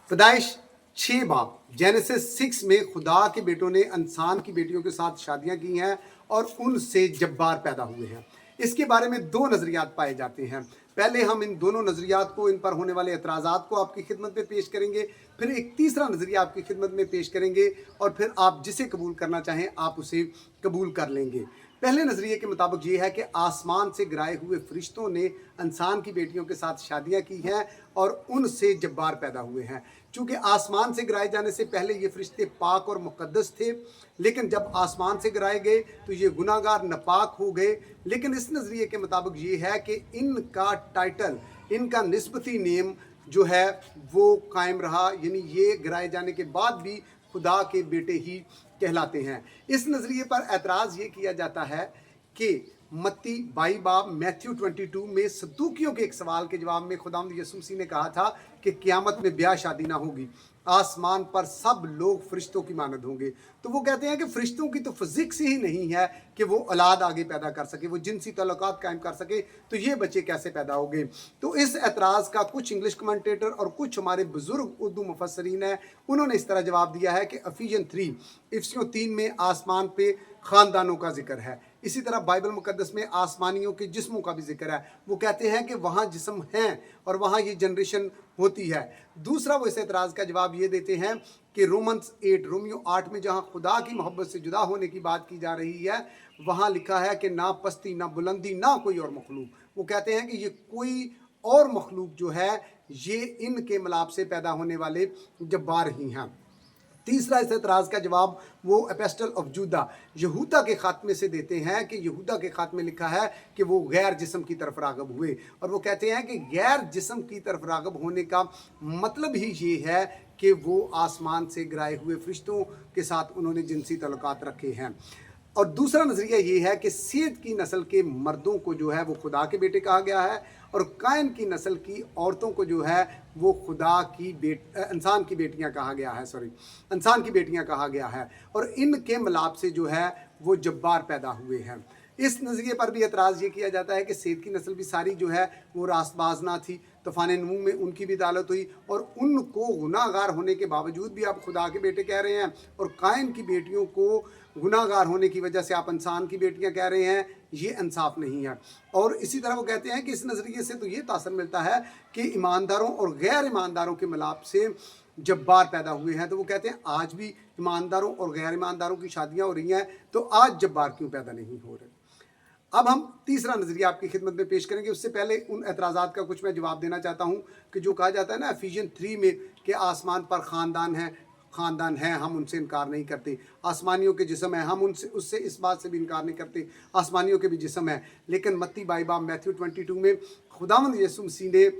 पैदाइश 6 बाब जेनेसिस 6 में खुदा के बेटों ने इंसान की बेटियों के साथ शादियां की हैं और उनसे जब्बार पैदा हुए हैं। इसके बारे में दो नज़रियात पाए जाते हैं। पहले हम इन दोनों नज़रियात को, इन पर होने वाले एतराज़ात को आपकी खिदमत में पेश करेंगे, फिर एक तीसरा नज़रिया आपकी खिदमत में पेश करेंगे और फिर आप जिसे कबूल करना चाहें आप उसे कबूल कर लेंगे। पहले नज़रिए के मुताबिक ये है कि आसमान से गिराए हुए फरिश्तों ने इंसान की बेटियों के साथ शादियां की हैं और उनसे जब्बार पैदा हुए हैं। चूँकि आसमान से गिराए जाने से पहले ये फरिश्ते पाक और मुक़द्दस थे, लेकिन जब आसमान से गिराए गए तो ये गुनाहगार नापाक हो गए। लेकिन इस नज़रिए के मुताबिक ये है कि इनका टाइटल, इनका निस्बती नेम जो है वो कायम रहा, यानी ये गिराए जाने के बाद भी खुदा के बेटे ही कहलाते हैं। इस नज़रिए पर एतराज़ ये किया जाता है कि मत्ती 22 बाब मैथ्यू 22 में सदूकियों के एक सवाल के जवाब में खुदावंद यीशु मसीह ने कहा था कि क़यामत में ब्याह शादी ना होगी, आसमान पर सब लोग फरिश्तों की मानद होंगे। तो वो कहते हैं कि फरिश्तों की तो फिजिक्स ही नहीं है कि वो औलाद आगे पैदा कर सके, वो जिनसी तल्लुकात कायम कर सके, तो ये बच्चे कैसे पैदा होंगे। तो इस एतराज़ का कुछ इंग्लिश कमेंटेटर और कुछ हमारे बुजुर्ग उर्दू मुफस्सरीन हैं, उन्होंने इस तरह जवाब दिया है कि इफिसियों 3 में आसमान पे ख़ानदानों का जिक्र है। इसी तरह बाइबल मुकद्दस में आसमानियों के जिस्मों का भी जिक्र है। वो कहते हैं कि वहाँ जिस्म हैं और वहाँ ये जनरेशन होती है। दूसरा वो इस एतराज़ का जवाब ये देते हैं कि रोमियो 8 में जहाँ खुदा की मोहब्बत से जुदा होने की बात की जा रही है, वहाँ लिखा है कि ना पस्ती ना बुलंदी ना कोई और मखलूक। वो कहते हैं कि ये कोई और मखलूक जो है ये इनके मिलाप से पैदा होने वाले जब्बार ही हैं। तीसरा इस एतराज़ का जवाब वो एपिस्टल ऑफ जूदा यहूदा के खात्मे से देते हैं कि यहूदा के खात्मे लिखा है कि वो गैर जिस्म की तरफ राग़ब हुए, और वो कहते हैं कि गैर जिस्म की तरफ राग़ब होने का मतलब ही ये है कि वो आसमान से गिराए हुए फरिश्तों के साथ उन्होंने जिनसी तल्लुकात रखे हैं। और दूसरा नज़रिया ये है कि सेत की नस्ल के मर्दों को जो है वो खुदा के बेटे कहा गया है, और कायन की नस्ल की औरतों को जो है वो खुदा की इंसान की बेटियां कहा गया है, इंसान की बेटियां कहा गया है, और इनके मिलाप से जो है वो जब्बार पैदा हुए हैं। इस नज़रिए पर भी एतराज़ ये किया जाता है कि सेत की नस्ल भी सारी जो है वो रास्तबाज ना थी, तूफ़ान नूह में उनकी भी अदालत हुई, और उनको गुनाहगार होने के बावजूद भी आप खुदा के बेटे कह रहे हैं, और कायन की बेटियों को गुनाहगार होने की वजह से आप इंसान की बेटियां कह रहे हैं, ये इंसाफ नहीं है। और इसी तरह वो कहते हैं कि इस नज़रिए से तो ये तासर मिलता है कि ईमानदारों और गैर ईमानदारों के मिलाप से जब्बार पैदा हुए हैं। तो वो कहते हैं आज भी ईमानदारों और गैर ईमानदारों की शादियां हो रही हैं, तो आज जब्बार क्यों पैदा नहीं हो रहे। अब हम तीसरा नज़रिया आपकी खिदमत में पेश करेंगे। उससे पहले उन एतराज़ात का कुछ मैं जवाब देना चाहता हूँ कि जो कहा जाता है ना एफिशियन 3 में कि आसमान पर ख़ानदान है, हम उनसे इनकार नहीं करते। आसमानियों के जिस्म है, हम उनसे उससे इस बात से भी इनकार नहीं करते, आसमानियों के भी जिस्म है। लेकिन मत्ती 22 बाब मैथ्यू 22 में खुदावंद यीशु मसीह ने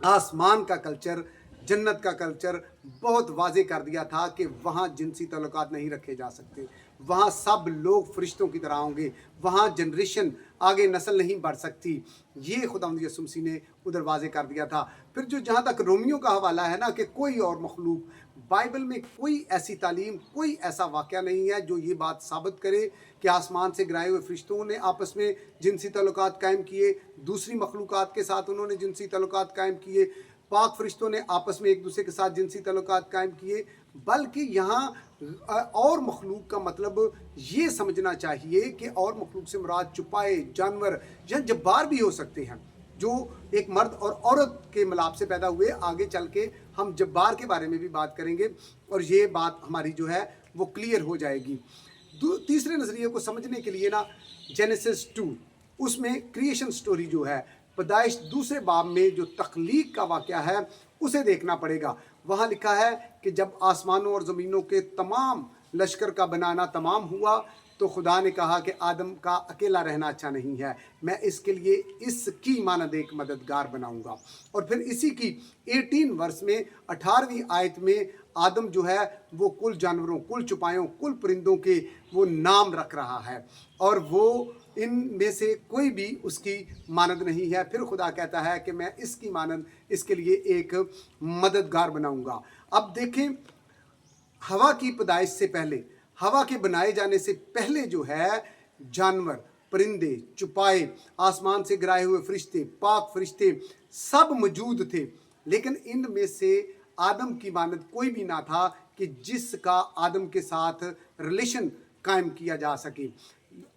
आसमान का कल्चर, जन्नत का कल्चर बहुत वाज़े कर दिया था कि वहाँ जिनसी तल्लुकात नहीं रखे जा सकते, वहाँ सब लोग फरिश्तों की तरह होंगे, वहाँ जनरेशन आगे नस्ल नहीं बढ़ सकती। ये खुदावंद यीशु मसीह ने उधर वाज़े कर दिया था। फिर जो जहाँ तक रोमियो का हवाला है ना कि कोई और मखलूक, बाइबल में कोई ऐसी तालीम, कोई ऐसा वाक़या नहीं है जो ये बात साबित करे कि आसमान से गिराए हुए फरिश्तों ने आपस में जिनसी तल्लुकात कायम किए, दूसरी मखलूक़ात के साथ उन्होंने जिनसी तल्लुकात कायम किए, पाक फरिश्तों ने आपस में एक दूसरे के साथ जिनसी तल्लुकात कायम किए। बल्कि यहाँ और मखलूक का मतलब ये समझना चाहिए कि और मखलूक से मुराद चुपाए जानवर या जब्बार भी हो सकते हैं, जो एक मर्द और औरत के मिलाप से पैदा हुए। आगे चल के हम जब्बार के बारे में भी बात करेंगे और ये बात हमारी जो है वो क्लियर हो जाएगी। तीसरे नज़रिए को समझने के लिए ना जेनेसिस 2 उसमें क्रिएशन स्टोरी जो है, पैदाइश 2 बाब में जो तख्लीक का वाक़या है उसे देखना पड़ेगा। वहाँ लिखा है कि जब आसमानों और ज़मीनों के तमाम लश्कर का बनाना तमाम हुआ तो खुदा ने कहा कि आदम का अकेला रहना अच्छा नहीं है, मैं इसके लिए इसकी मानद एक मददगार बनाऊंगा। और फिर इसी की 18 वर्ष में 18वीं आयत में आदम जो है वो कुल जानवरों, कुल चुपायों, कुल परिंदों के वो नाम रख रहा है, और वो इनमें से कोई भी उसकी मानद नहीं है। फिर खुदा कहता है कि मैं इसकी मानद, इसके लिए एक मददगार बनाऊंगा। अब देखें, हवा की पैदाइश से पहले, हवा के बनाए जाने से पहले जो है जानवर, परिंदे, चुपाए, आसमान से गिराए हुए फरिश्ते, पाक फरिश्ते सब मौजूद थे। लेकिन इनमें से आदम की मानद कोई भी ना था कि जिसका आदम के साथ रिलेशन कायम किया जा सके।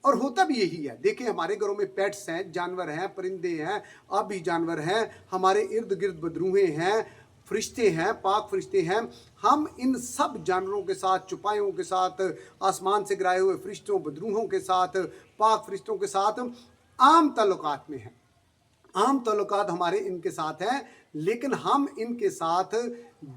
और होता भी यही है। देखिए हमारे घरों में पेट्स हैं, जानवर हैं, परिंदे हैं, आप भी जानवर हैं, हमारे इर्द गिर्द बदरूहें हैं, फरिश्ते हैं, पाक फरिश्ते हैं। हम इन सब जानवरों के साथ, चुपायों के साथ, आसमान से गिराए हुए फरिश्तों, बदरूहों के साथ, पाक फरिश्तों के साथ आम ताल्लुकात में हैं। आम ताल्लुकात हमारे इनके साथ हैं, लेकिन हम इनके साथ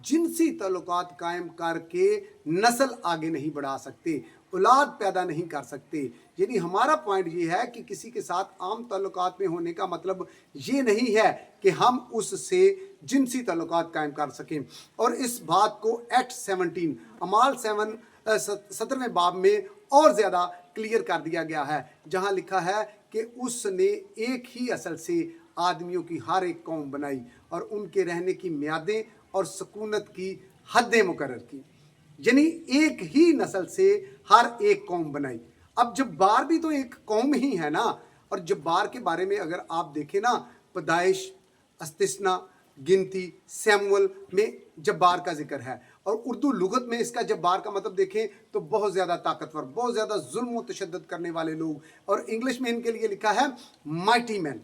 जिनसी ताल्लुकात कायम करके नस्ल आगे नहीं बढ़ा सकते, औलाद पैदा नहीं कर सकते। यानी हमारा पॉइंट ये है कि किसी के साथ आम ताल्लुकात में होने का मतलब ये नहीं है कि हम उससे जिनसी ताल्लुकात कायम कर सकें। और इस बात को एक्ट 17 अमाल 17वें बाब में और ज़्यादा क्लियर कर दिया गया है, जहाँ लिखा है कि उसने एक ही असल से आदमियों की हर एक कौम बनाई और उनके रहने की मियादें और सकूनत की हदें मुकर्रर की। यानी एक ही नस्ल से हर एक कौम बनाई। अब जब्बार भी तो एक कौम ही है ना। और जब्बार के बारे में अगर आप देखें ना, पैदाइश, इस्तिस्ना, गिनती, सैमुअल में जब्बार का जिक्र है। और उर्दू लुगत में इसका जब्बार का मतलब देखें तो बहुत ज़्यादा ताकतवर, बहुत ज़्यादा जुल्म व तशद्दुद करने वाले लोग। और इंग्लिश में इनके लिए लिखा है माइटी मैन।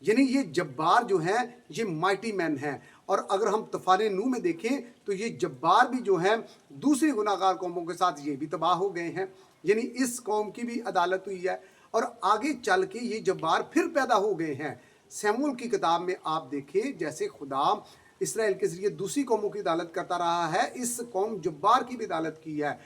यानी ये जब्बार जो है ये माइटी मैन है। और अगर हम तूफान नूह में देखें तो ये जब्बार भी जो है दूसरी गुनाहगार कौमों के साथ ये भी तबाह हो गए हैं। यानी इस कौम की भी अदालत हुई है और आगे चल के ये जब्बार फिर पैदा हो गए हैं। सैमुअल की किताब में आप देखें जैसे खुदा इसराइल के जरिए दूसरी कौमों की अदालत करता रहा है, इस कौम जब्बार की भी अदालत की है।